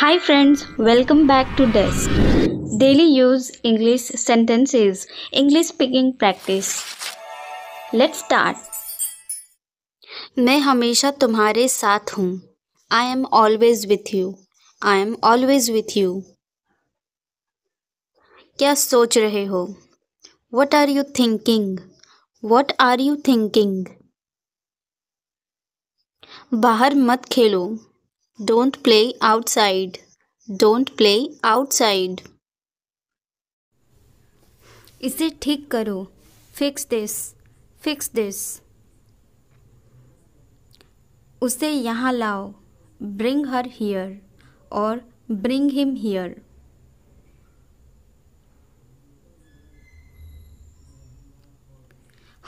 Hi friends, welcome back to Desk. Daily use English sentences, English speaking practice. Let's start. मैं हमेशा तुम्हारे साथ हूँ. I am always with you. I am always with you. क्या सोच रहे हो? What are you thinking? What are you thinking? बाहर मत खेलो. Don't play outside. Don't play outside. इसे ठीक करो. Fix this. Fix this. उसे यहाँ लाओ. Bring her here or bring him here.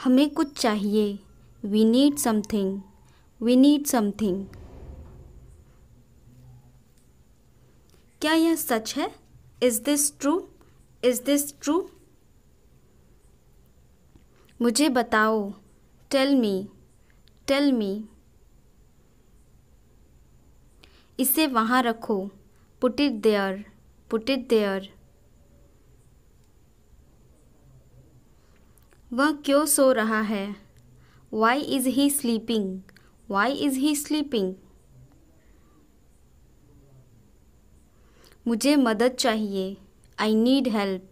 हमें कुछ चाहिए. We need something. We need something. क्या यह सच है? Is this true? Is this true? मुझे बताओ. Tell me. Tell me. इसे वहाँ रखो. Put it there. Put it there. वह क्यों सो रहा है? Why is he sleeping? Why is he sleeping? मुझे मदद चाहिए. I need help.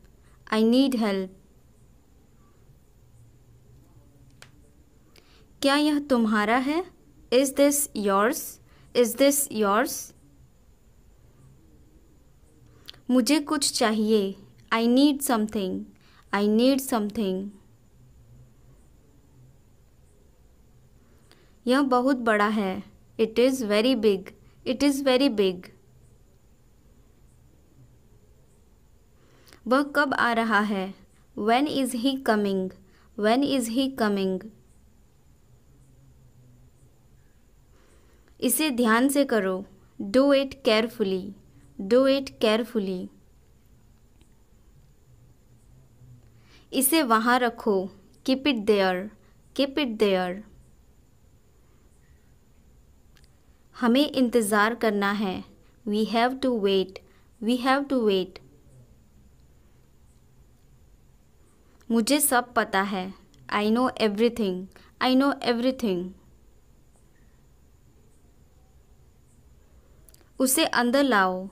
I need help. क्या यह तुम्हारा है? Is this yours? Is this yours? मुझे कुछ चाहिए. I need something. I need something. यह बहुत बड़ा है. It is very big. It is very big. वह कब आ रहा है? When is he coming? When is he coming? इसे ध्यान से करो. Do it carefully. Do it carefully. इसे वहाँ रखो. Keep it there. Keep it there. हमें इंतज़ार करना है. We have to wait. We have to wait. मुझे सब पता है. I know everything. I know everything. उसे अंदर लाओ.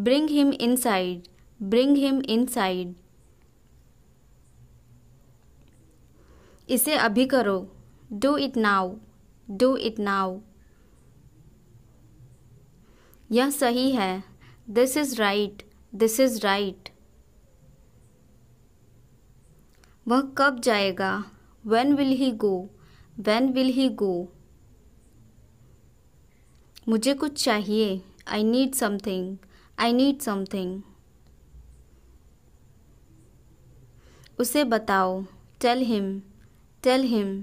Bring him inside. Bring him inside. इसे अभी करो. Do it now. Do it now. यह सही है. This is right. This is right. वह कब जाएगा? When will he go? When will he go? मुझे कुछ चाहिए. I need something. I need something. उसे बताओ. Tell him. Tell him.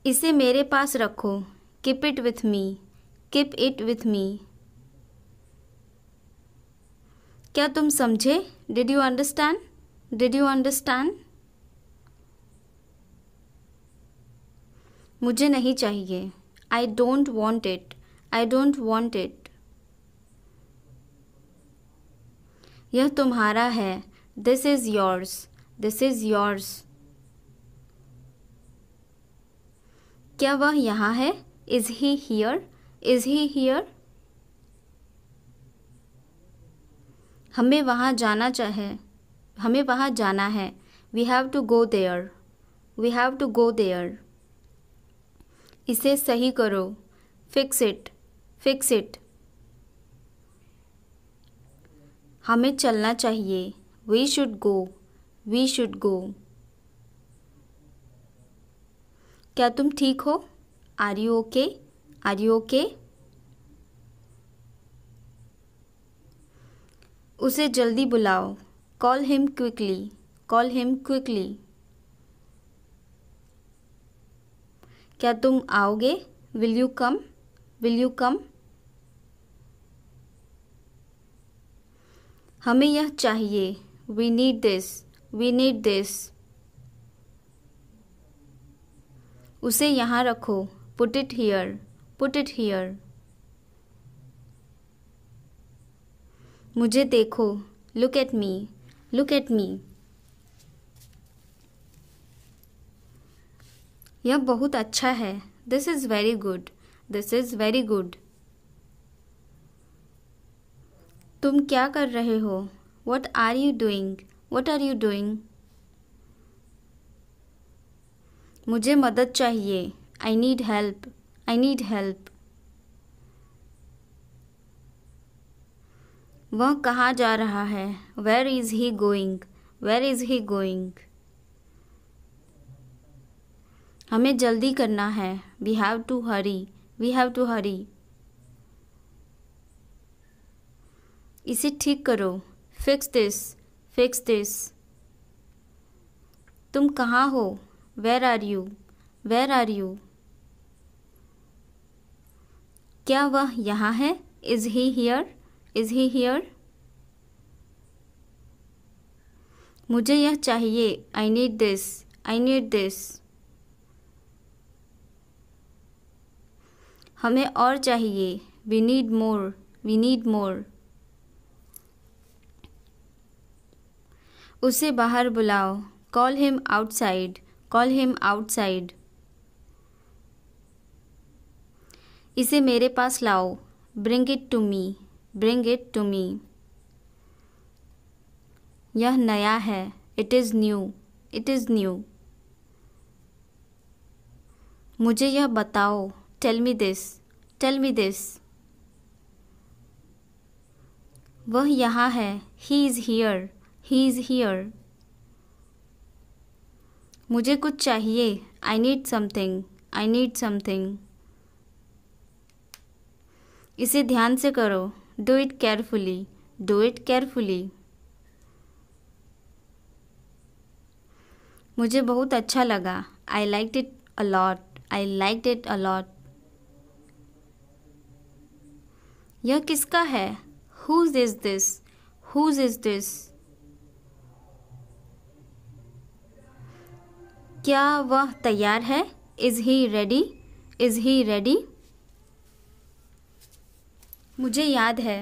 इसे मेरे पास रखो. Keep it with me. Keep it with me. क्या तुम समझे? Did you understand? Did you understand? मुझे नहीं चाहिए. I don't want it. I don't want it. यह तुम्हारा है. This is yours. This is yours. क्या वह यहाँ है? Is he here? Is he here? हमें वहाँ जाना है. We have to go there. We have to go there. इसे सही करो. Fix it. Fix it. हमें चलना चाहिए. We should go. We should go. क्या तुम ठीक हो? Are you okay? Are you okay? उसे जल्दी बुलाओ. Call him quickly. Call him quickly. क्या तुम आओगे? Will you come? Will you come? हमें यह चाहिए. We need this. We need this. उसे यहाँ रखो. Put it here. Put it here. मुझे देखो. Look at me. Look at me. यह बहुत अच्छा है. This is very good. This is very good. तुम क्या कर रहे हो? What are you doing? What are you doing? मुझे मदद चाहिए. I need help. I need help. वह कहाँ जा रहा है? Where is he going? Where is he going? हमें जल्दी करना है. We have to hurry. We have to hurry. इसे ठीक करो. Fix this. Fix this. तुम कहाँ हो? Where are you? Where are you? क्या वह यहाँ है? Is he here? Is he here? मुझे यह चाहिए. I need this. I need this. हमें और चाहिए. We need more. We need more. उसे बाहर बुलाओ. Call him outside. Call him outside. इसे मेरे पास लाओ. Bring it to me. Bring it to me. यह नया है. It is new. It is new. मुझे यह बताओ. Tell me this. Tell me this. वह यहाँ है. He is here. He is here. मुझे कुछ चाहिए. I need something. I need something. इसे ध्यान से करो. Do it carefully. Do it carefully. मुझे बहुत अच्छा लगा. I liked it a lot. I liked it a lot. यह किसका है? Whose is this? Whose is this? क्या वह तैयार है? Is he ready? Is he ready? मुझे याद है.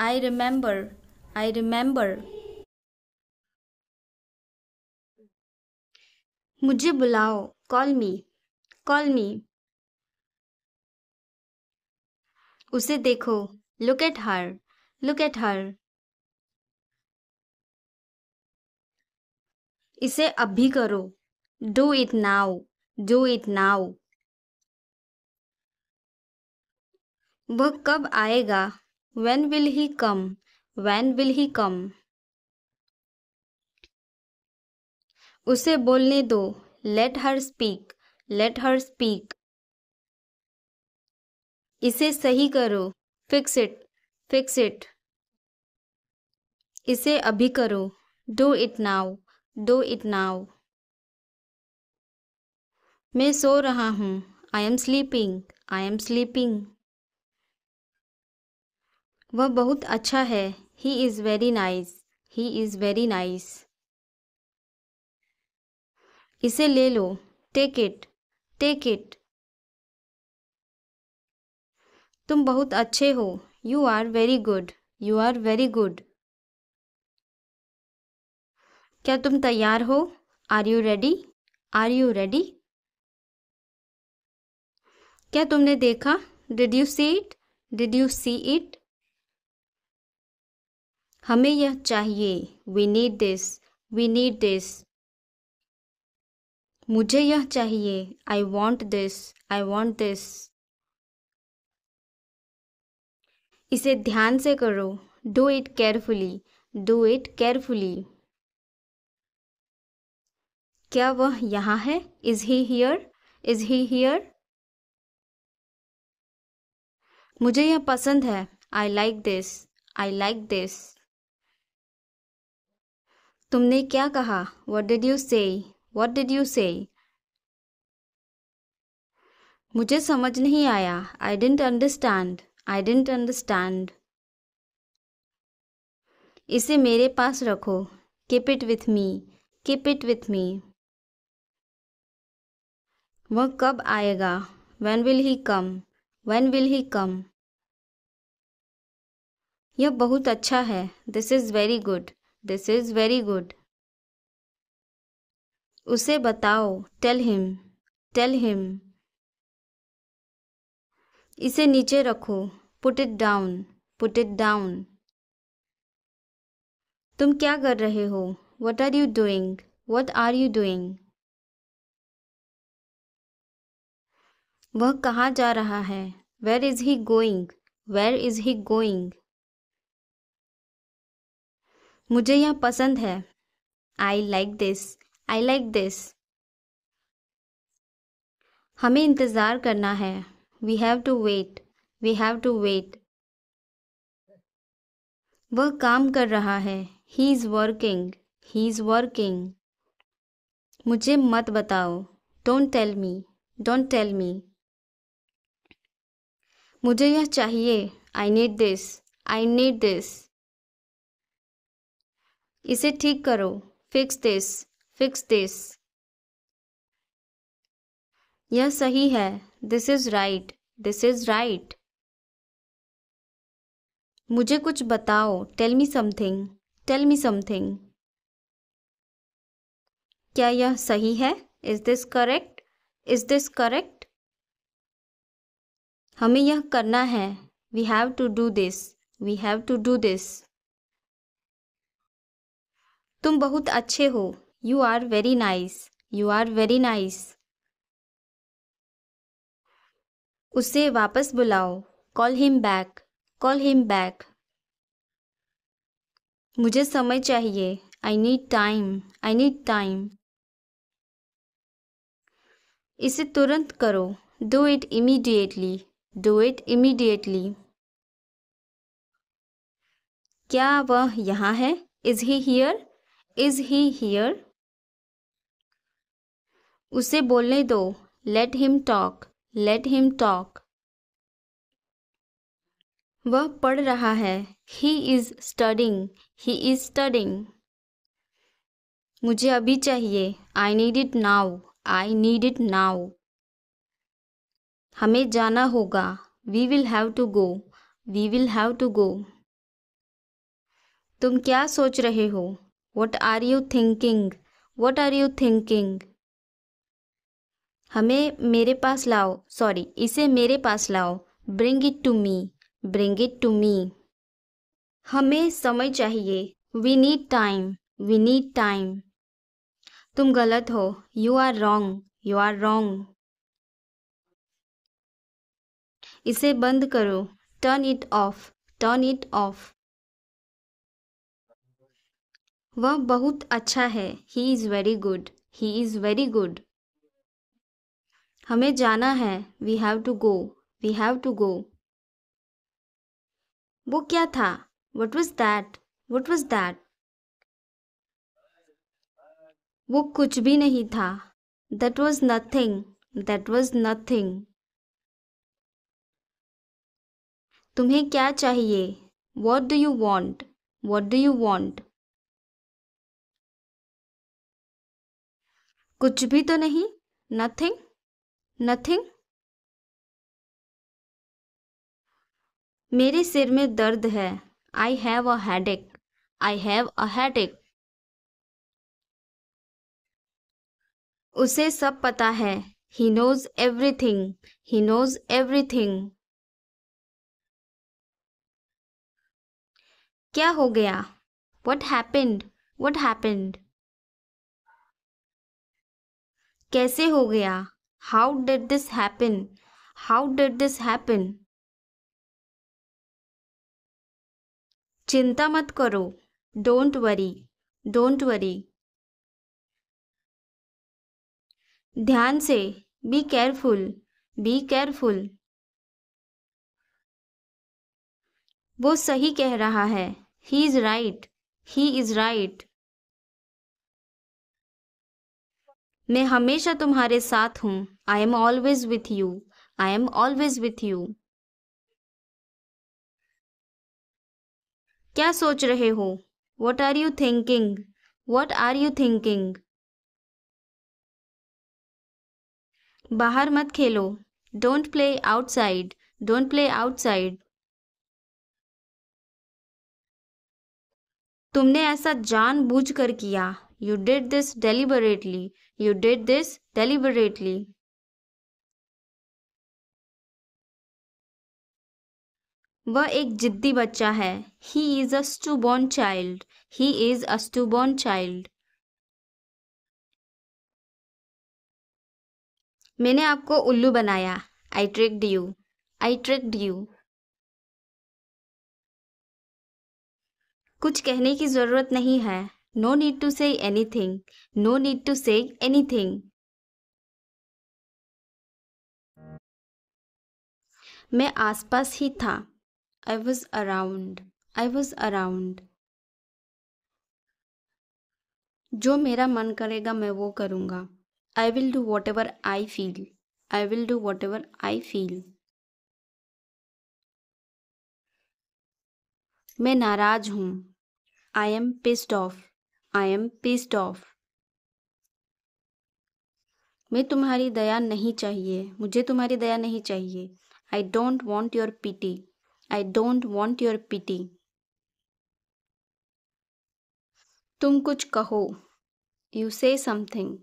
I remember. I remember. मुझे बुलाओ. Call me. Call me. उसे देखो. Look at her. Look at her. इसे अभी करो. Do it now. Do it now. वह कब आएगा? When will he come? When will he come? उसे बोलने दो. Let her speak. Let her speak. इसे सही करो. Fix it. Fix it. इसे अभी करो. Do it now. Do it now. मैं सो रहा हूँ. I am sleeping. I am sleeping. वह बहुत अच्छा है. He is very nice. He is very nice. इसे ले लो. Take it. Take it. तुम बहुत अच्छे हो. You are very good. You are very good. क्या तुम तैयार हो? Are you ready? Are you ready? क्या तुमने देखा? Did you see it? Did you see it? हमें यह चाहिए. We need this. We need this. मुझे यह चाहिए. I want this. I want this. इसे ध्यान से करो. Do it carefully. Do it carefully. क्या वह यहाँ है? Is he here? Is he here? मुझे यह पसंद है. I like this. I like this. तुमने क्या कहा? What did you say? What did you say? मुझे समझ नहीं आया. I didn't understand. I didn't understand. इसे मेरे पास रखो. Keep it with me. Keep it with me. वह कब आएगा? When will he come? When will he come? यह बहुत अच्छा है. This is very good. This is very good. उसे बताओ. Tell him. Tell him. इसे नीचे रखो. Put it down. Put it down. तुम क्या कर रहे हो? What are you doing? What are you doing? वह कहाँ जा रहा है? Where is he going? Where is he going? मुझे यह पसंद है. I like this. I like this. हमें इंतज़ार करना है. We have to wait. We have to wait. वह काम कर रहा है. He is working. He is working. मुझे मत बताओ. Don't tell me. Don't tell me. मुझे यह चाहिए. I need this. I need this. इसे ठीक करो. Fix this. Fix this. यह सही है. This is right. This is right. मुझे कुछ बताओ. Tell me something. Tell me something. क्या यह सही है? Is this correct? Is this correct? हमें यह करना है. We have to do this. We have to do this. तुम बहुत अच्छे हो. You are very nice. You are very nice. उसे वापस बुलाओ. Call him back. Call him back. मुझे समय चाहिए. I need time. I need time. इसे तुरंत करो. Do it immediately. Do it immediately. क्या वह यहाँ है? Is he here? Is he here? उसे बोलने दो. Let him talk. Let him talk. वह पढ़ रहा है. He is studying. He is studying. मुझे अभी चाहिए. I need it now. I need it now. हमें जाना होगा. We will have to go. We will have to go. तुम क्या सोच रहे हो? What are you thinking? What are you thinking? हमें मेरे पास लाओ. Sorry, इसे मेरे पास लाओ. Bring it to me. Bring it to me. हमें समय चाहिए. We need time. We need time. तुम गलत हो. You are wrong. You are wrong. इसे बंद करो. Turn it off. Turn it off. वह बहुत अच्छा है. He is very good. He is very good. हमें जाना है. We have to go. We have to go. वो क्या था? What was that? What was that? वो कुछ भी नहीं था. That was nothing. That was nothing. तुम्हें क्या चाहिए? What do you want? What do you want? कुछ भी तो नहीं. Nothing. Nothing. मेरे सिर में दर्द है. I have a headache. I have a headache. उसे सब पता है. He knows everything. He knows everything. क्या हो गया? What happened? What happened? कैसे हो गया? How did this happen? How did this happen? चिंता मत करो. Don't worry. Don't worry. ध्यान से. Be careful. Be careful. वो सही कह रहा है. He is right. He is right. मैं हमेशा तुम्हारे साथ हूँ. I am always with you. I am always with you. क्या सोच रहे हो? What are you thinking? What are you thinking? बाहर मत खेलो. Don't play outside. Don't play outside. तुमने ऐसा जानबूझकर किया। You did this deliberately. You did this deliberately. वह एक जिद्दी बच्चा है। He is a stubborn child. He is a stubborn child. मैंने आपको उल्लू बनाया। I tricked you. I tricked you. कुछ कहने की जरूरत नहीं है। No need to say anything. No need to say anything. मैं आसपास ही था। I was around. I was around. जो मेरा मन करेगा मैं वो करूँगा। I will do what ever I feel. I will do what ever I feel. मैं नाराज हूँ। I am pissed off. I am pissed off. मैं तुम्हारी दया नहीं चाहिए। मुझे तुम्हारी दया नहीं चाहिए। I don't want your pity. I don't want your pity. तुम कुछ कहो। यू से समथिंग।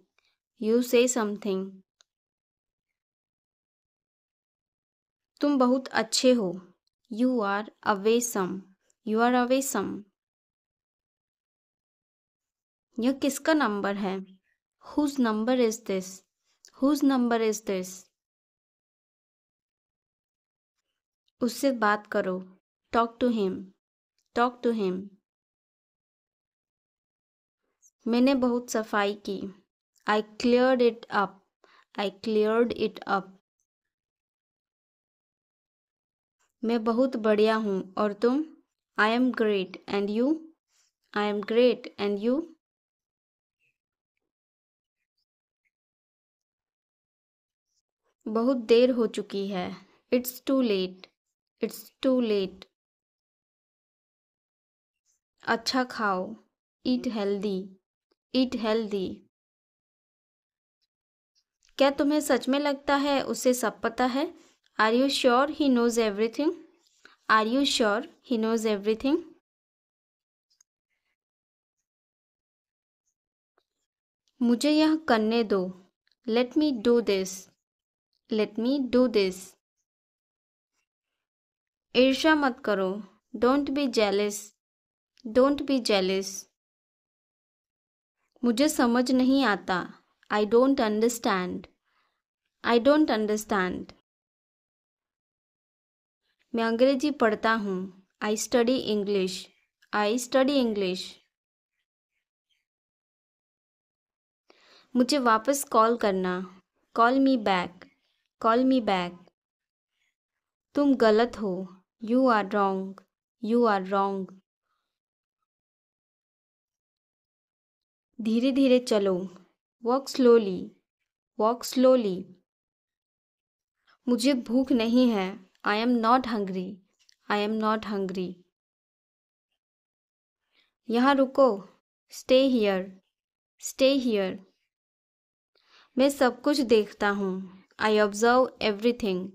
यू से समथिंग। तुम बहुत अच्छे हो। You are awesome. You are awesome. यह किसका नंबर है? Whose number is this? Whose number is this? उससे बात करो। Talk to him. Talk to him. मैंने बहुत सफाई की। I cleared it up. I cleared it up. मैं बहुत बढ़िया हूँ और तुम? I am great and you? I am great and you? बहुत देर हो चुकी है। It's too late. It's too late. अच्छा खाओ। Eat healthy. Eat healthy. क्या तुम्हें सच में लगता है उसे सब पता है? Are you sure he knows everything? Are you sure he knows everything? मुझे यह करने दो। Let me do this. Let me do this. ईर्ष्या मत करो। Don't be jealous. Don't be jealous. मुझे समझ नहीं आता। I don't understand. I don't understand. मैं अंग्रेजी पढ़ता हूँ। I study English. I study English. मुझे वापस कॉल करना। Call me back. Call me back. तुम गलत हो। You are wrong. You are wrong. धीरे धीरे चलो। Walk slowly. Walk slowly. मुझे भूख नहीं है। I am not hungry. I am not hungry. यहाँ रुको। Stay here. Stay here. मैं सब कुछ देखता हूँ। I observe everything.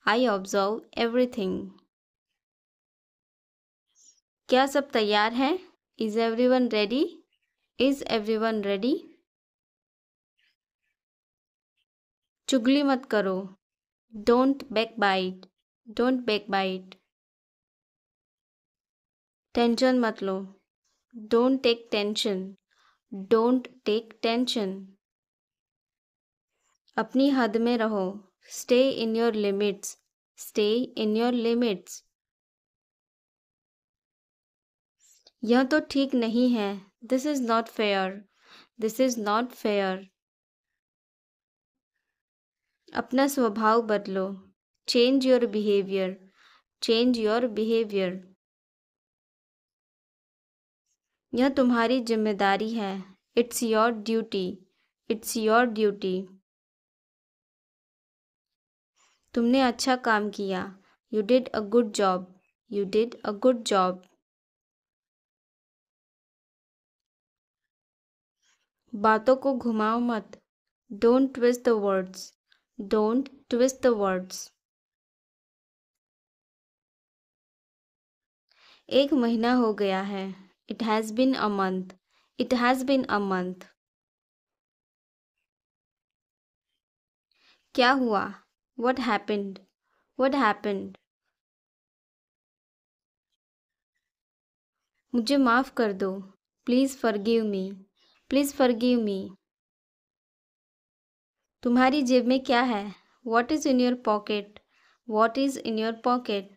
I observe everything. क्या सब तैयार है? Is everyone ready? Is everyone ready? चुगली मत करो। Don't backbite. Don't backbite. Tension मत लो। Don't take tension. Don't take tension. अपनी हद में रहो। Stay in your limits. Stay in your limits. यह तो ठीक नहीं है। This is not fair. This is not fair. अपना स्वभाव बदलो। Change your behaviour. Change your behaviour. यह तुम्हारी जिम्मेदारी है। It's your duty. It's your duty. तुमने अच्छा काम किया। You did a good job. You did a good job. बातों को घुमाओ मत। Don't twist the words. Don't twist the words. एक महीना हो गया है। It has been a month. It has been a month. क्या हुआ? What happened? What happened? मुझे माफ़ कर दो। Please forgive me. Please forgive me. तुम्हारी जेब में क्या है? What is in your pocket? What is in your pocket?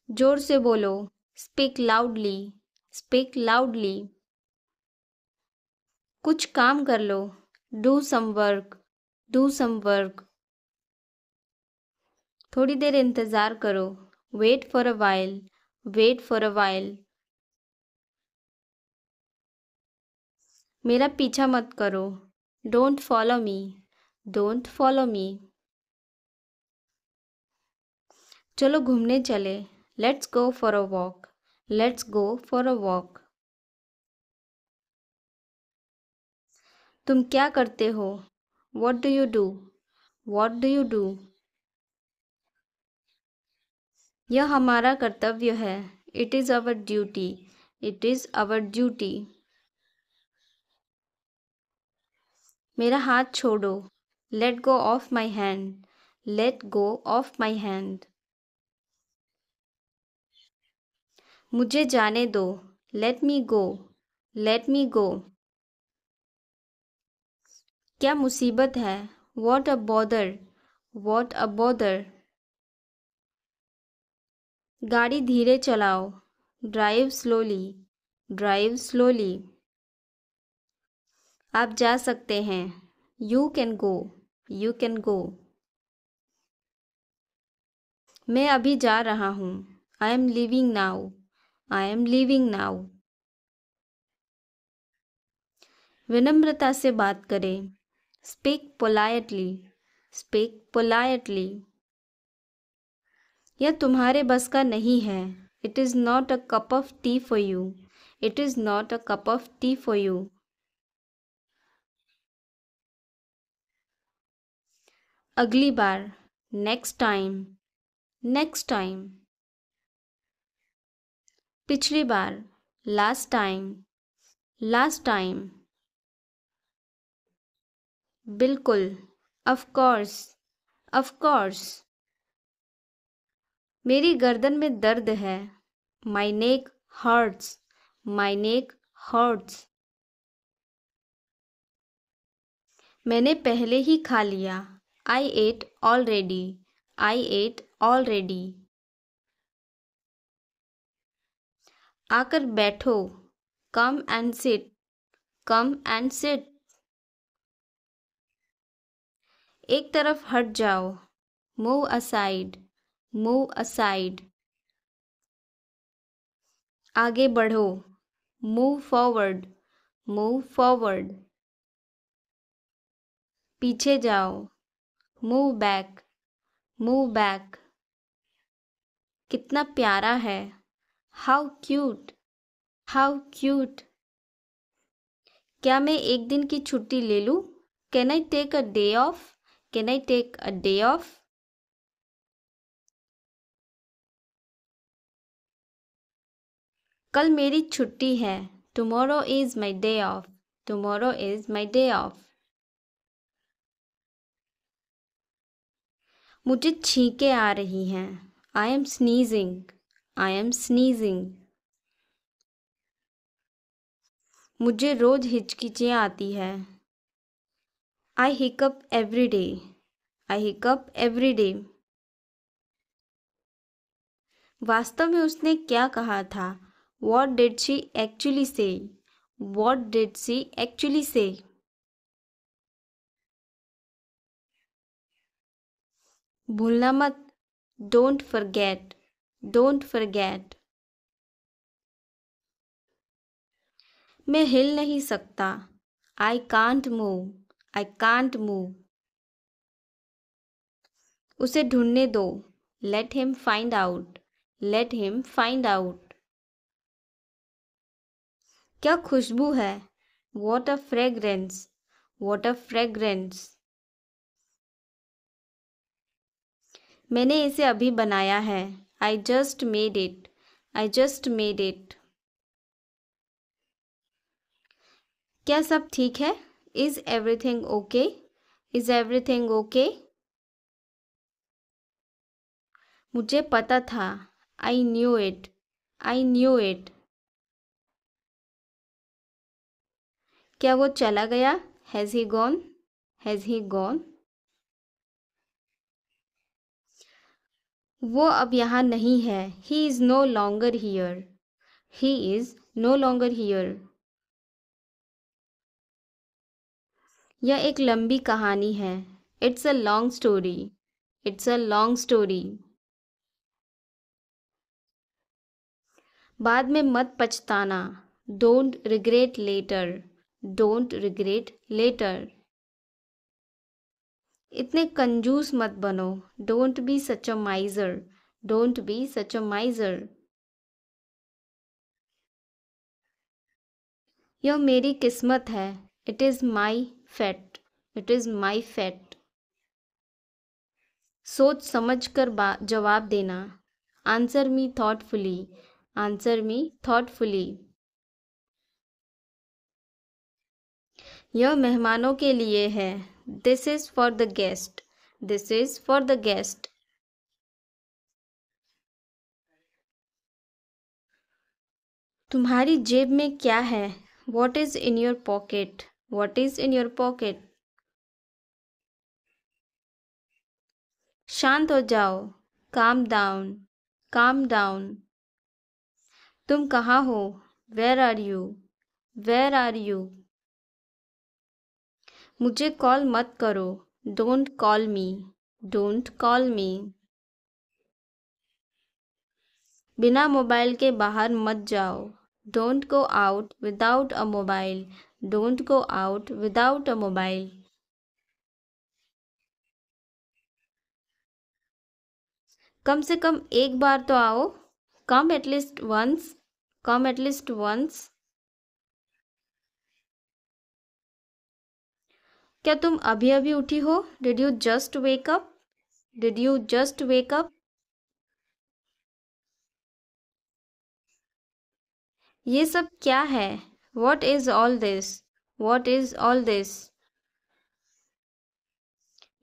जोर से बोलो। Speak loudly. Speak loudly. कुछ काम कर लो। Do some work. Do some work. थोड़ी देर इंतज़ार करो। Wait for a while. Wait for a while. मेरा पीछा मत करो। Don't follow me. Don't follow me. चलो घूमने चले। Let's go for a walk. Let's go for a walk. तुम क्या करते हो? What do you do? What do you do? यह हमारा कर्तव्य है। It is our duty. It is our duty. मेरा हाथ छोड़ो। Let go of my hand. Let go of my hand. मुझे जाने दो। Let me go. Let me go. क्या मुसीबत है? What a bother. What a bother. गाड़ी धीरे चलाओ। Drive slowly. Drive slowly. आप जा सकते हैं। You can go. You can go. मैं अभी जा रहा हूँ। I am leaving now. I am leaving now. विनम्रता से बात करें। Speak politely. Speak politely. यह तुम्हारे बस का नहीं है। It is not a cup of tea for you. It is not a cup of tea for you. अगली बार। Next time. Next time. पिछली बार। Last time. Last time. बिल्कुल। Of course. Of course. मेरी गर्दन में दर्द है। My neck hurts. My neck hurts. मैंने पहले ही खा लिया। I ate already. I ate already. आकर बैठो। Come and sit. Come and sit. एक तरफ हट जाओ। Move aside. Move aside. आगे बढ़ो। Move forward. Move forward. पीछे जाओ। Move back. Move back. कितना प्यारा है। How cute. How cute. क्या मैं एक दिन की छुट्टी ले लूँ? Can I take a day off? Can I take a day off? कल मेरी छुट्टी है। Tomorrow is my day off. Tomorrow is my day off. मुझे छींकें आ रही हैं। I am sneezing. I am sneezing. मुझे रोज हिचकिचाँ आती है। I hiccup every day. I hiccup every day. वास्तव में उसने क्या कहा था? What did she actually say? What did she actually say? भूलना मत। Don't forget. Don't forget. मैं हिल नहीं सकता। I can't move. I can't move. उसे ढूंढने दो। Let him find out. Let him find out. क्या खुशबू है? What a fragrance. What a fragrance. मैंने इसे अभी बनाया है। I just made it. I just made it. क्या सब ठीक है? Is everything okay? Is everything okay? मुझे पता था। I knew it. I knew it. क्या वो चला गया? Has he gone? Has he gone? वो अब यहाँ नहीं है। He is no longer here. He is no longer here. यह एक लंबी कहानी है। It's a long story. It's a long story. बाद में मत पछताना। Don't regret later. Don't regret later. इतने कंजूस मत बनो। Don't be such a miser. Don't be such a miser. यह मेरी किस्मत है। It is my fate. It is my fate. सोच समझ कर जवाब देना। Answer me thoughtfully. Answer me thoughtfully. यह मेहमानों के लिए है। This is for the guest. This is for the guest. तुम्हारी जेब में क्या है? What is in your pocket? What is in your pocket? शांत हो जाओ। Calm down. Calm down. तुम कहाँ हो? Where are you? Where are you? मुझे कॉल मत करो। Don't call me. Don't call me. बिना मोबाइल के बाहर मत जाओ। Don't go out without a mobile. Don't go out without a mobile. कम से कम एक बार तो आओ। Come at least once. Come at least once. क्या तुम अभी अभी उठी हो? Did you just wake up? Did you just wake up? ये सब क्या है? What is all this? What is all this?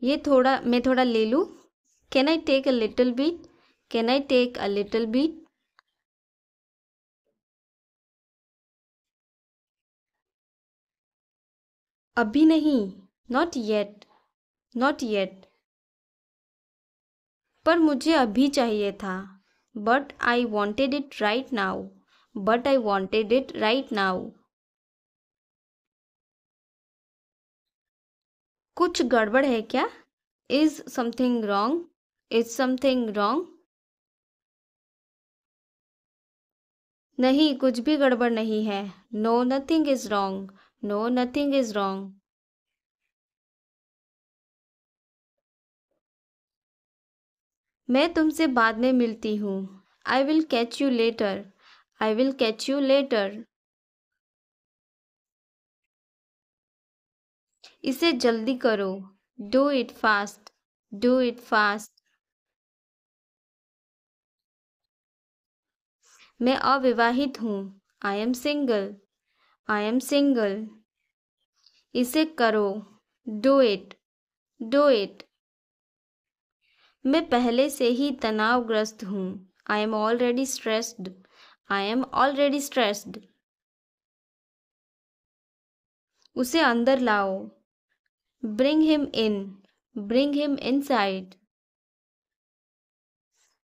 मैं थोड़ा ले लूँ? Can I take a little bit? Can I take a little bit? अभी नहीं। Not yet. Not yet. पर मुझे अभी चाहिए था। But I wanted it right now. But I wanted it right now. कुछ गड़बड़ है क्या? Is something wrong? Is something wrong? नहीं, कुछ भी गड़बड़ नहीं है। No, nothing is wrong. No, nothing is wrong. मैं तुमसे बाद में मिलती हूँ। I will catch you later. I will catch you later. इसे जल्दी करो। Do it fast. Do it fast. मैं अविवाहित हूँ। I am single. I am single. इसे करो। Do it. Do it. मैं पहले से ही तनावग्रस्त हूँ। I am already stressed. I am already stressed. उसे अंदर लाओ। Bring him in. Bring him inside.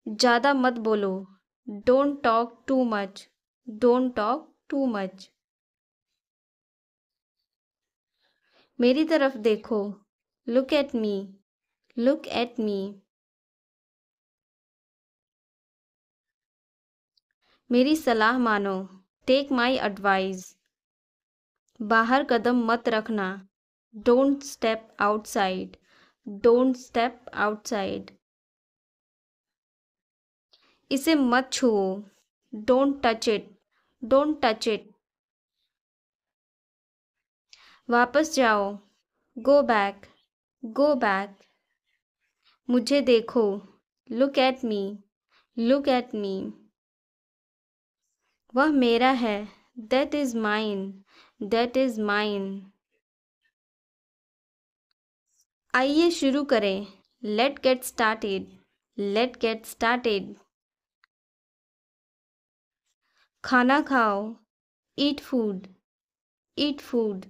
ज़्यादा मत बोलो। Don't talk too much. Don't talk too much. मेरी तरफ देखो। Look at me. Look at me. मेरी सलाह मानो। Take my advice. बाहर कदम मत रखना। Don't step outside. Don't step outside. इसे मत छुओ। Don't touch it. Don't touch it. वापस जाओ। Go back. Go back. मुझे देखो। Look at me, look at me. वह मेरा है, that is mine, that is mine. आइए शुरू करें, let get started, let get started. खाना खाओ, ईट फूड, ईट फूड।